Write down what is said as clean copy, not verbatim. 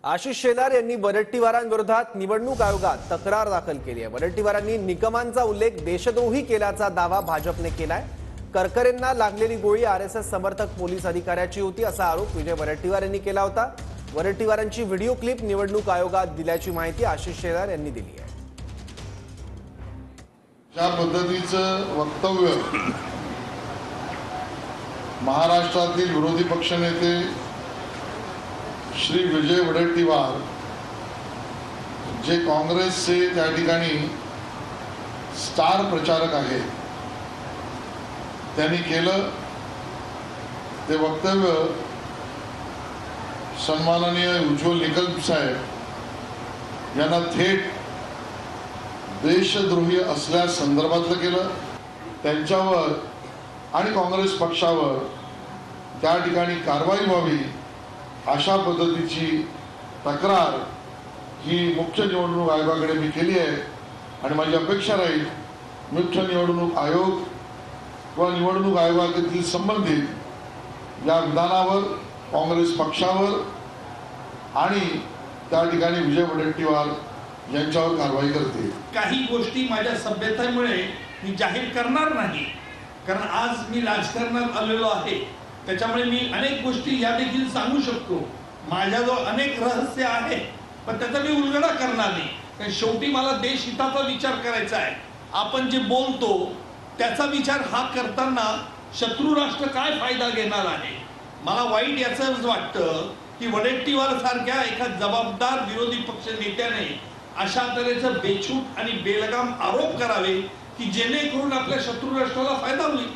आशिष शेलार यांनी वरट्टीवारांविरोधात निवडणूक आयोगात तक्रार दाखल केली आहे। वरट्टीवारांनी निकमांचा उल्लेख देशद्रोही केल्याचा दावा भाजपने केलाय। करकरेंना लागलेली गोळी आरएसएस समर्थक पोलीस अधिकाऱ्याची होती असा आरोप विजय वरट्टीवार यांनी केला होता। वरट्टीवारांची व्हिडिओ क्लिप निवडणूक आयोगात दिल्याची माहिती आशिष शेलार यांनी दिली आहे। ज्या पद्धतीचं वक्तव्य महाराष्ट्रातील विरोधी पक्षनेते श्री विजय वडेट्टीवार जे काँग्रेसचे त्या ठिकाणी स्टार प्रचारक आहेत त्यांनी केलं ते वक्तव्य सन्माननीय उज्ज्वल निकम साहेब यांना थेट देशद्रोही असल्या संदर्भातलं केलं। त्यांच्यावर आणि काँग्रेस पक्षावर त्या ठिकाणी कारवाई व्हावी अशा पद्धतीची तक्रार ही मुख्य निवडणूक आयोगाकडे मी केली आहे आणि माझी अपेक्षा राहील मुख्य निवडणूक आयोग व निवडणूक आयोगातील संबंधित या विधानावर काँग्रेस पक्षावर आणि त्या ठिकाणी विजय वडेट्टीवार यांच्यावर कारवाई करते। काही गोष्टी माझ्या सभ्यतेमुळे मी जाहीर करणार नाही, कारण आज मी राजकारणात आलेलो आहे, त्याच्यामुळे मी अनेक गोष्टी या देखील सांगू शकतो। माझ्याजवळ अनेक रहस्य आहे पण त्याचा मी उलगडा करणार नाही, कारण शेवटी मला देशहिताचा विचार करायचा आहे। आपण जे बोलतो त्याचा विचार हा करताना शत्रू राष्ट्र काय फायदा घेणार आहे। मला वाईट याचं वाटतं की वडेट्टीवार सारख्या एका जबाबदार विरोधी पक्ष नेत्याने अशा तऱ्हेचं बेछूट आणि बेलगाम आरोप करावे की जेणेकरून आपल्या शत्रू राष्ट्राला फायदा होईल।